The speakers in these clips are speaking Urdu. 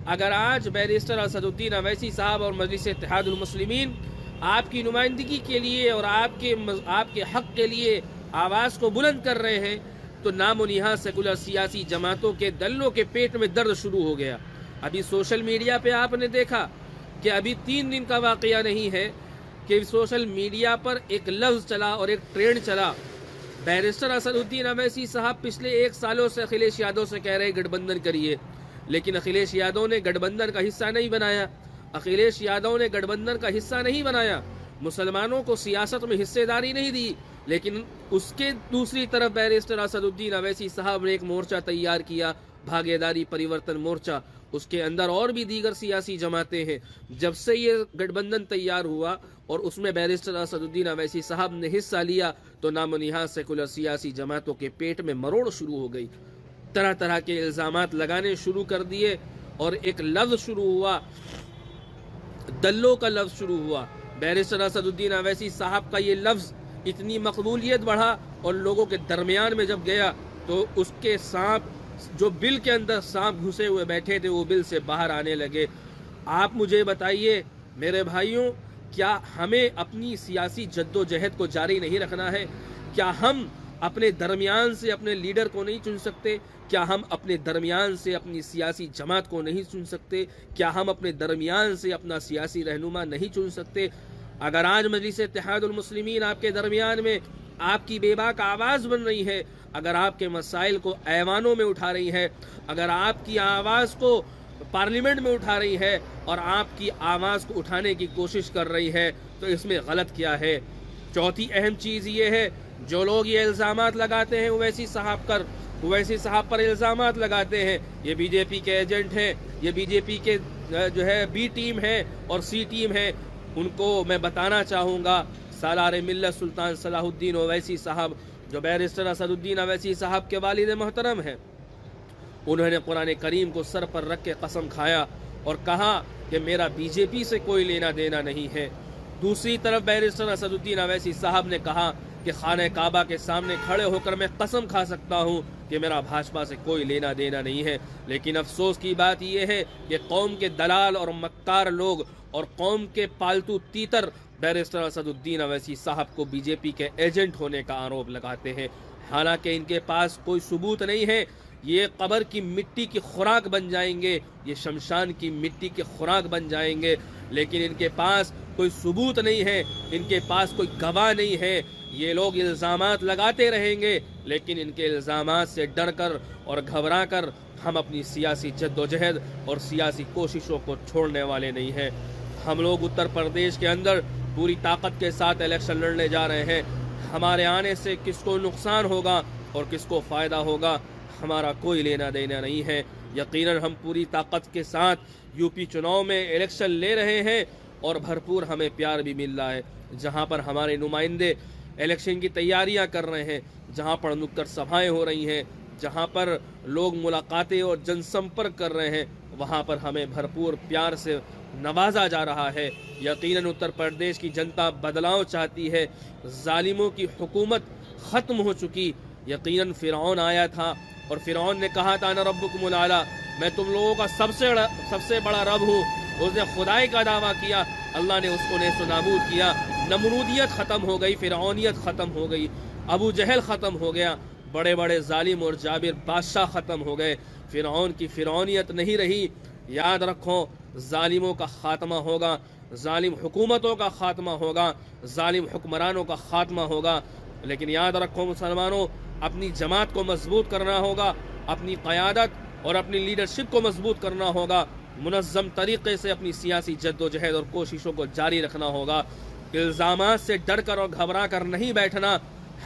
اگر آج بیرسٹر اسد الدین اویسی صاحب اور مجلس اتحاد المسلمین آپ کی نمائندگی کے لیے اور آپ کے حق کے لیے آواز کو بلند کر رہے ہیں تو نام و نہاد سیکولر سیاسی جماعتوں کے دلوں کے پیٹ میں درد شروع ہو گیا۔ ابھی سوشل میڈیا پہ آپ نے دیکھا کہ ابھی 3 دن کا واقعہ نہیں ہے کہ سوشل میڈیا پر ایک لفظ چلا اور ایک ٹرینڈ چلا، بیرسٹر اسد الدین اویسی صاحب پچھلے 1 سالوں سے اکھلیش یادو سے کہہ رہے گٹھ بندھن کریے، لیکن اکھلیش یادو نے گٹھ بندھن کا حصہ نہیں بنایا۔ اکھلیش یادو نے گٹھ بندھن کا حصہ نہیں بنایا، مسلمانوں کو سیاست میں حصے داری نہیں دی، لیکن اس کے دوسری طرف بیرسٹر اسد الدین اویسی صاحب نے ایک مورچہ تیار کیا، بھاگے داری پریورتن مورچہ۔ اس کے اندر اور بھی دیگر سیاسی جماعتیں ہیں۔ جب سے یہ گٹھ بندھن تیار ہوا اور اس میں بیرسٹر اسد الدین اویسی صاحب نے حصہ لیا تو نام و نہاد سیکولر سیاسی جماعتوں کے پیٹ میں مروڑ شروع ہو گئی، طرح طرح کے الزامات لگانے شروع کر دیے، اور ایک لفظ شروع ہوا، دلوں کا لفظ شروع ہوا۔ بیرسٹر اسد الدین اویسی صاحب کا یہ لفظ اتنی مقبولیت بڑھا اور لوگوں کے درمیان میں جب گیا تو اس کے سانپ، جو بل کے اندر سانپ گھسے ہوئے بیٹھے تھے، وہ بل سے باہر آنے لگے۔ آپ مجھے بتائیے میرے بھائیوں، کیا ہمیں اپنی سیاسی جدوجہد کو جاری نہیں رکھنا ہے؟ کیا ہم اپنے درمیان سے اپنے لیڈر کو نہیں چن سکتے؟ کیا ہم اپنے درمیان سے اپنی سیاسی جماعت کو نہیں چن سکتے؟ کیا ہم اپنے درمیان سے اپنا سیاسی رہنما نہیں چن سکتے؟ اگر آج مجلس اتحاد المسلمین آپ کے درمیان میں آپ کی بے باک آواز بن رہی ہے، اگر آپ کے مسائل کو ایوانوں میں اٹھا رہی ہے، اگر آپ کی آواز کو پارلیمنٹ میں اٹھا رہی ہے اور آپ کی آواز کو اٹھانے کی کوشش کر رہی ہے، تو اس میں غلط کیا ہے؟ چوتھی اہم چیز یہ ہے، جو لوگ یہ الزامات لگاتے ہیں اویسی صاحب پر الزامات لگاتے ہیں، یہ بی جے پی کے ایجنٹ ہیں، یہ بی جے پی کے جو ہے بی ٹیم ہے اور سی ٹیم ہے، ان کو میں بتانا چاہوں گا، سالار ملت سلطان صلاح الدین اویسی صاحب جو بیرسٹر اسد الدین اویسی صاحب کے والد محترم ہیں، انہوں نے قرآن کریم کو سر پر رکھ کے قسم کھایا اور کہا کہ میرا بی جے پی سے کوئی لینا دینا نہیں ہے۔ دوسری طرف بیرسٹر اسد الدین اویسی صاحب نے کہا کہ خانہ کعبہ کے سامنے کھڑے ہو کر میں قسم کھا سکتا ہوں کہ میرا بھاجپا سے کوئی لینا دینا نہیں ہے۔ لیکن افسوس کی بات یہ ہے کہ قوم کے دلال اور مکار لوگ اور قوم کے پالتو تیتر بیرسٹر اسد الدین اویسی صاحب کو بی جے پی کے ایجنٹ ہونے کا آروپ لگاتے ہیں، حالانکہ ان کے پاس کوئی ثبوت نہیں ہے۔ یہ قبر کی مٹی کی خوراک بن جائیں گے، یہ شمشان کی مٹی کی خوراک بن جائیں گے، لیکن ان کے پاس کوئی ثبوت نہیں ہے، ان کے پاس کوئی گواہ نہیں ہے۔ یہ لوگ الزامات لگاتے رہیں گے، لیکن ان کے الزامات سے ڈر کر اور گھبرا کر ہم اپنی سیاسی جدوجہد اور سیاسی کوششوں کو چھوڑنے والے نہیں ہیں۔ ہم لوگ اتر پردیش کے اندر پوری طاقت کے ساتھ الیکشن لڑنے جا رہے ہیں۔ ہمارے آنے سے کس کو نقصان ہوگا اور کس کو فائدہ ہوگا، ہمارا کوئی لینا دینا نہیں ہے۔ یقیناً ہم پوری طاقت کے ساتھ یو پی چناؤ میں الیکشن لے رہے ہیں اور بھرپور ہمیں پیار بھی مل رہا ہے۔ جہاں پر ہمارے نمائندے الیکشن کی تیاریاں کر رہے ہیں، جہاں پر نکڑ سبھائیں ہو رہی ہیں، جہاں پر لوگ ملاقاتیں اور جن سمپرک کر رہے ہیں، وہاں پر ہمیں بھرپور پیار سے نوازا جا رہا ہے۔ یقیناً اتر پردیش کی جنتا بدلاؤ چاہتی ہے، ظالموں کی حکومت ختم ہو چکی۔ یقیناً فرعون آیا تھا اور فرعون نے کہا تھا انا ربکم الاعلی، میں تم لوگوں کا سب سے بڑا رب ہوں۔ اس نے خدائی کا دعویٰ کیا، اللہ نے اس کو نیست و نابود کیا۔ نمرودیت ختم ہو گئی، فرعونیت ختم ہو گئی، ابو جہل ختم ہو گیا، بڑے بڑے ظالم اور جابر بادشاہ ختم ہو گئے، فرعون کی فرعونیت نہیں رہی۔ یاد رکھو، ظالموں کا خاتمہ ہوگا، ظالم حکومتوں کا خاتمہ ہوگا، ظالم حکمرانوں کا خاتمہ ہوگا، لیکن یاد رکھو مسلمانوں، اپنی جماعت کو مضبوط کرنا ہوگا، اپنی قیادت اور اپنی لیڈرشپ کو مضبوط کرنا ہوگا، منظم طریقے سے اپنی سیاسی جدوجہد اور کوششوں کو جاری رکھنا ہوگا۔ الزامات سے ڈر کر اور گھبرا کر نہیں بیٹھنا۔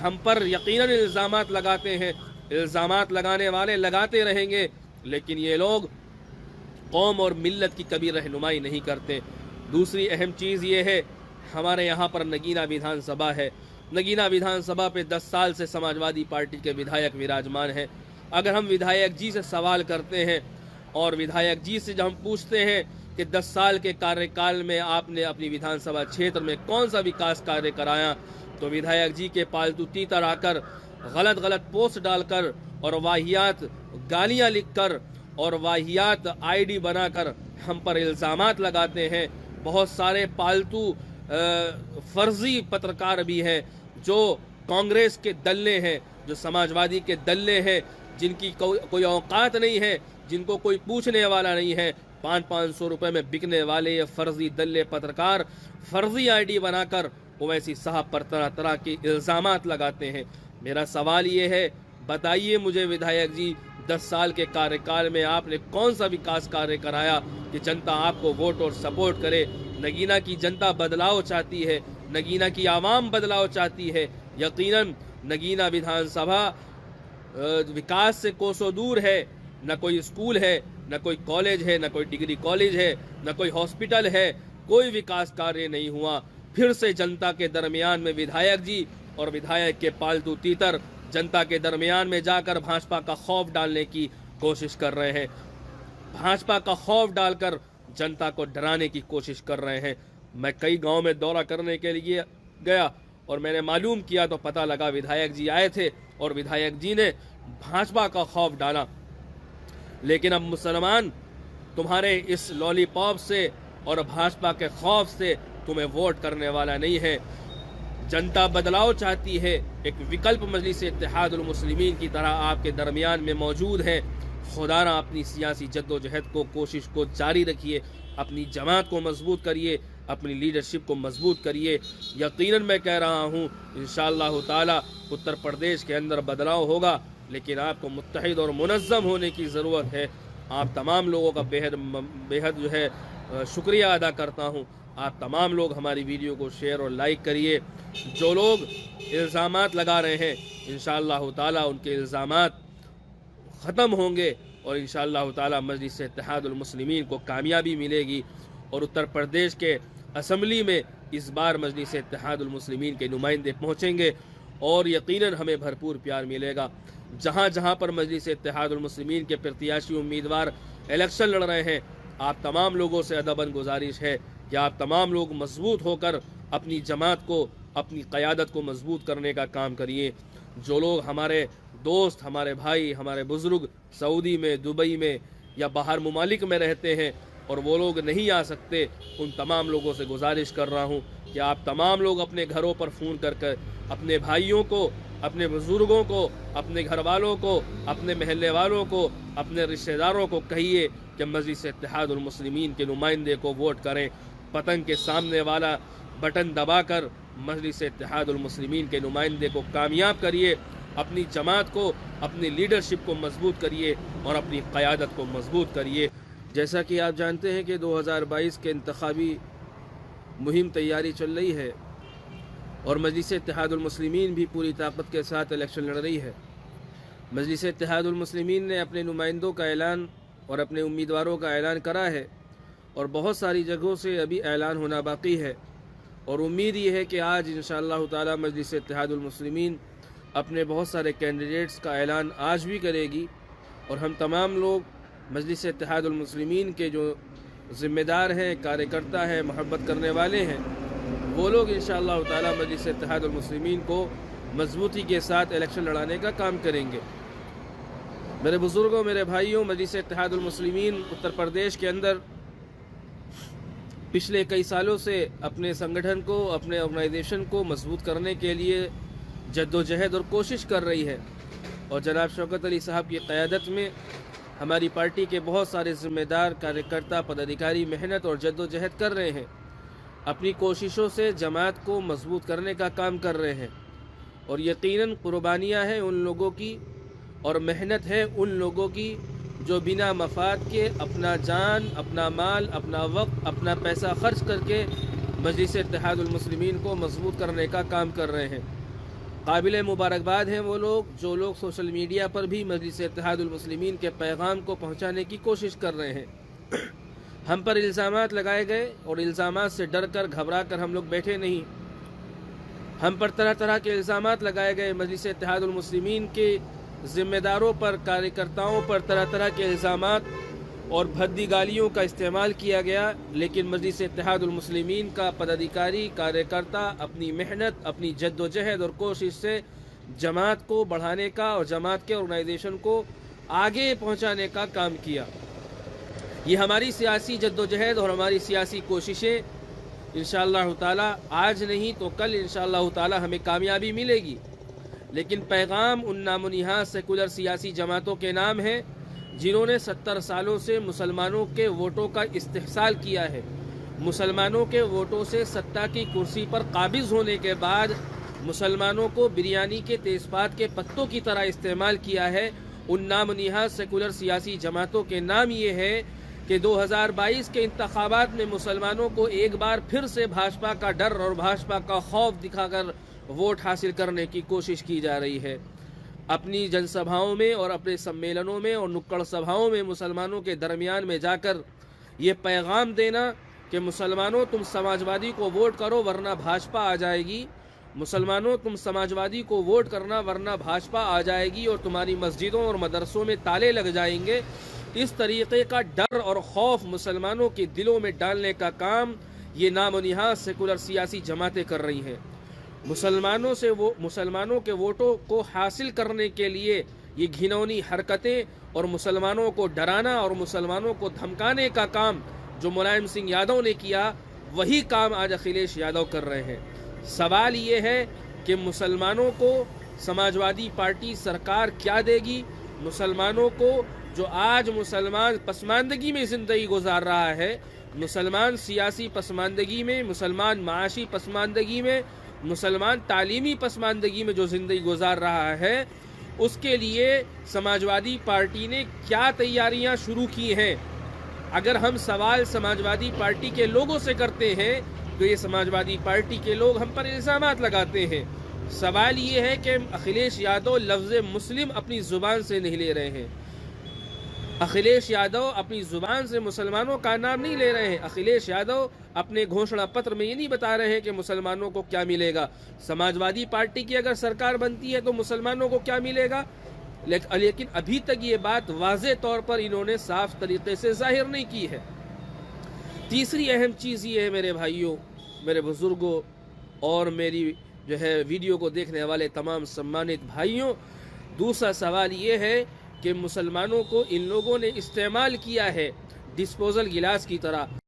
ہم پر یقیناً الزامات لگاتے ہیں، الزامات لگانے والے لگاتے رہیں گے، لیکن یہ لوگ قوم اور ملت کی کبھی رہنمائی نہیں کرتے۔ دوسری اہم چیز یہ ہے، ہمارے یہاں پر نگینہ ودھان سبھا ہے۔ نگینہ ودھان سبھا پہ 10 سال سے سماجوادی پارٹی کے ودھائک وراجمان ہیں۔ اگر ہم ودھائک جی سے سوال کرتے ہیں اور ودھائک جی سے جب ہم پوچھتے ہیں کہ 10 سال کے کاریہ میں آپ نے اپنی ودھان سبھا چھیتر میں کون سا وکاس کاریہ کرایا، تو ودھائک جی کے پالتو تیتر آ کر غلط پوسٹ ڈال کر اور واہیات گالیاں لکھ کر اور واہیات ID بنا کر ہم پر الزامات لگاتے ہیں۔ بہت سارے پالتو فرضی پترکار بھی ہیں جو کانگریس کے دلے ہیں، جو سماجوادی کے دلے ہیں، جن کی کوئی اوقات نہیں ہے، جن کو کوئی پوچھنے والا نہیں ہے۔ 500 روپے میں بکنے والے یہ فرضی دلے پترکار فرضی ID بنا کر اویسی صاحب پر طرح طرح کے الزامات لگاتے ہیں۔ میرا سوال یہ ہے، بتائیے مجھے ودھایک جی، 10 سال کے کاریہ میں آپ نے کون سا وکاس کاریہ کرایا کہ جنتا آپ کو ووٹ اور سپورٹ کرے؟ نگینا کی جنتا بدلاؤ چاہتی ہے، نگینا کی عوام بدلاؤ چاہتی ہے۔ یقیناً نگینا ودھان سبھا وکاس سے کوسوں دور ہے، نہ کوئی اسکول ہے، نہ کوئی کالج ہے، نہ کوئی ڈگری کالج ہے، نہ کوئی ہاسپٹل ہے، کوئی وکاس کاریہ نہیں ہوا۔ پھر سے جنتا کے درمیان میں ودھایک جی اور ودھایک کے پالتو تیتر جنتا کے درمیان میں جا کر بھاجپا کا خوف ڈالنے کی کوشش کر رہے ہیں، بھاجپا کا خوف ڈال کر جنتا کو ڈرانے کی کوشش کر رہے ہیں۔ میں کئی گاؤں میں دورہ کرنے کے لیے گیا اور میں نے معلوم کیا تو پتہ لگا ودھایک جی آئے تھے اور ودھایک جی نے بھاجپا کا خوف ڈالا۔ لیکن اب مسلمان تمہارے اس لولی پاپ سے اور بھاجپا کے خوف سے تمہیں ووٹ کرنے والا نہیں ہے۔ جنتا بدلاؤ چاہتی ہے، ایک وکلپ مجلس اتحاد المسلمین کی طرح آپ کے درمیان میں موجود ہے۔ خدا را اپنی سیاسی جد و جہد کو، کوشش کو جاری رکھیے، اپنی جماعت کو مضبوط کریے، اپنی لیڈرشپ کو مضبوط کریے۔ یقیناً میں کہہ رہا ہوں انشاءاللہ تعالی اتر پردیش کے اندر بدلاؤ ہوگا، لیکن آپ کو متحد اور منظم ہونے کی ضرورت ہے۔ آپ تمام لوگوں کا بےحد جو ہے شکریہ ادا کرتا ہوں۔ آپ تمام لوگ ہماری ویڈیو کو شیئر اور لائک کریے۔ جو لوگ الزامات لگا رہے ہیں انشاءاللہ تعالی ان کے الزامات ختم ہوں گے اور انشاءاللہ تعالی مجلس اتحاد المسلمین کو کامیابی ملے گی اور اتر پردیش کے اسمبلی میں اس بار مجلس اتحاد المسلمین کے نمائندے پہنچیں گے اور یقیناً ہمیں بھرپور پیار ملے گا۔ جہاں جہاں پر مجلس اتحاد المسلمین کے پرتیاشی امیدوار الیکشن لڑ رہے ہیں، آپ تمام لوگوں سے ادباً گزارش ہے کہ آپ تمام لوگ مضبوط ہو کر اپنی جماعت کو، اپنی قیادت کو مضبوط کرنے کا کام کریے۔ جو لوگ ہمارے دوست، ہمارے بھائی، ہمارے بزرگ سعودی میں، دبئی میں یا باہر ممالک میں رہتے ہیں اور وہ لوگ نہیں آ سکتے، ان تمام لوگوں سے گزارش کر رہا ہوں کہ آپ تمام لوگ اپنے گھروں پر فون کر کر اپنے بھائیوں کو، اپنے بزرگوں کو، اپنے گھر والوں کو، اپنے محلے والوں کو، اپنے رشتہ داروں کو کہیے کہ مجلس اتحاد المسلمین کے نمائندے کو ووٹ کریں۔ پتنگ کے سامنے والا بٹن دبا کر مجلس اتحاد المسلمین کے نمائندے کو کامیاب کریے، اپنی جماعت کو، اپنی لیڈرشپ کو مضبوط کریے اور اپنی قیادت کو مضبوط کریے۔ جیسا کہ آپ جانتے ہیں کہ 2022 کے انتخابی مہم تیاری چل رہی ہے اور مجلس اتحاد المسلمین بھی پوری طاقت کے ساتھ الیکشن لڑ رہی ہے۔ مجلس اتحاد المسلمین نے اپنے نمائندوں کا اعلان اور اپنے امیدواروں کا اعلان کرا ہے اور بہت ساری جگہوں سے ابھی اعلان ہونا باقی ہے، اور امید یہ ہے کہ آج انشاءاللہ تعالی مجلس اتحاد المسلمین اپنے بہت سارے کینڈیڈیٹس کا اعلان آج بھی کرے گی، اور ہم تمام لوگ مجلس اتحاد المسلمین کے جو ذمہ دار ہیں، کاریہ کرتا ہیں، محبت کرنے والے ہیں، وہ لوگ انشاءاللہ تعالی مجلس اتحاد المسلمین کو مضبوطی کے ساتھ الیکشن لڑانے کا کام کریں گے۔ میرے بزرگوں، میرے بھائیوں، مجلس اتحاد المسلمین اتر پردیش کے اندر پچھلے کئی سالوں سے اپنے سنگٹھن کو، اپنے آرگنائزیشن کو مضبوط کرنے کے لیے جد و جہد اور کوشش کر رہی ہے، اور جناب شوکت علی صاحب کی قیادت میں ہماری پارٹی کے بہت سارے ذمہ دار، کاریہ کرتا، پدادھیکاری محنت اور جد و جہد کر رہے ہیں، اپنی کوششوں سے جماعت کو مضبوط کرنے کا کام کر رہے ہیں، اور یقیناً قربانیاں ہیں ان لوگوں کی اور محنت ہے ان لوگوں کی جو بنا مفاد کے اپنا جان، اپنا مال، اپنا وقت، اپنا پیسہ خرچ کر کے مجلس اتحاد المسلمین کو مضبوط کرنے کا کام کر رہے ہیں۔ قابل مبارکباد ہیں وہ لوگ جو لوگ سوشل میڈیا پر بھی مجلس اتحاد المسلمین کے پیغام کو پہنچانے کی کوشش کر رہے ہیں۔ ہم پر الزامات لگائے گئے اور الزامات سے ڈر کر، گھبرا کر ہم لوگ بیٹھے نہیں۔ ہم پر طرح طرح کے الزامات لگائے گئے، مجلس اتحاد المسلمین کے ذمہ داروں پر، کاریہ کرتاؤں پر طرح طرح کے الزامات اور بھدی گالیوں کا استعمال کیا گیا، لیکن مجلس اتحاد المسلمین کا پدادھیکاری، کاریہ کرتا اپنی محنت، اپنی جد و جہد اور کوشش سے جماعت کو بڑھانے کا اور جماعت کے آرگنائزیشن کو آگے پہنچانے کا کام کیا۔ یہ ہماری سیاسی جدوجہد اور ہماری سیاسی کوششیں انشاءاللہ تعالی آج نہیں تو کل انشاءاللہ تعالی ہمیں کامیابی ملے گی، لیکن پیغام ان نام و نہاد سیکولر سیاسی جماعتوں کے نام ہے جنہوں نے 70 سالوں سے مسلمانوں کے ووٹوں کا استحصال کیا ہے، مسلمانوں کے ووٹوں سے سطح کی کرسی پر قابض ہونے کے بعد مسلمانوں کو بریانی کے تیزپات کے پتوں کی طرح استعمال کیا ہے۔ ان نام و نہاد سیکولر سیاسی جماعتوں کے نام یہ ہے کہ 2022 کے انتخابات میں مسلمانوں کو ایک بار پھر سے بھاجپا کا ڈر اور بھاجپا کا خوف دکھا کر ووٹ حاصل کرنے کی کوشش کی جا رہی ہے۔ اپنی جن سبھاؤں میں اور اپنے سمیلنوں میں اور نکڑ سبھاؤں میں مسلمانوں کے درمیان میں جا کر یہ پیغام دینا کہ مسلمانوں تم سماجوادی کو ووٹ کرو ورنہ بھاجپا آ جائے گی، مسلمانوں تم سماجوادی کو ووٹ کرنا ورنہ بھاجپا آ جائے گی اور تمہاری مسجدوں اور مدرسوں میں تالے لگ جائیں گے، اس طریقے کا ڈر اور خوف مسلمانوں کے دلوں میں ڈالنے کا کام یہ نام و نہاد سیکولر سیاسی جماعتیں کر رہی ہیں۔ مسلمانوں کے ووٹوں کو حاصل کرنے کے لیے یہ گھنونی حرکتیں اور مسلمانوں کو ڈرانا اور مسلمانوں کو دھمکانے کا کام جو ملائم سنگھ یادو نے کیا، وہی کام آج اکھلیش یادو کر رہے ہیں۔ سوال یہ ہے کہ مسلمانوں کو سماجوادی پارٹی سرکار کیا دے گی؟ مسلمانوں کو جو آج مسلمان پسماندگی میں زندگی گزار رہا ہے، مسلمان سیاسی پسماندگی میں، مسلمان معاشی پسماندگی میں، مسلمان تعلیمی پسماندگی میں جو زندگی گزار رہا ہے، اس کے لیے سماجوادی پارٹی نے کیا تیاریاں شروع کی ہیں؟ اگر ہم سوال سماجوادی پارٹی کے لوگوں سے کرتے ہیں تو یہ سماجوادی پارٹی کے لوگ ہم پر الزامات لگاتے ہیں۔ سوال یہ ہے کہ اکھلیش یادو لفظ مسلم اپنی زبان سے نہیں لے رہے ہیں، اکھلیش یادو اپنی زبان سے مسلمانوں کا نام نہیں لے رہے ہیں، اکھلیش یادو اپنے گھوشنا پتر میں یہ نہیں بتا رہے ہیں کہ مسلمانوں کو کیا ملے گا۔ سماجوادی پارٹی کی اگر سرکار بنتی ہے تو مسلمانوں کو کیا ملے گا، لیکن ابھی تک یہ بات واضح طور پر انہوں نے صاف طریقے سے ظاہر نہیں کی ہے۔ تیسری اہم چیز یہ ہے میرے بھائیوں، میرے بزرگوں اور میری ویڈیو کو دیکھنے والے تمام سمانت بھائیوں، دوسرا سوال یہ ہے کہ مسلمانوں کو ان لوگوں نے استعمال کیا ہے ڈسپوزل گلاس کی طرح۔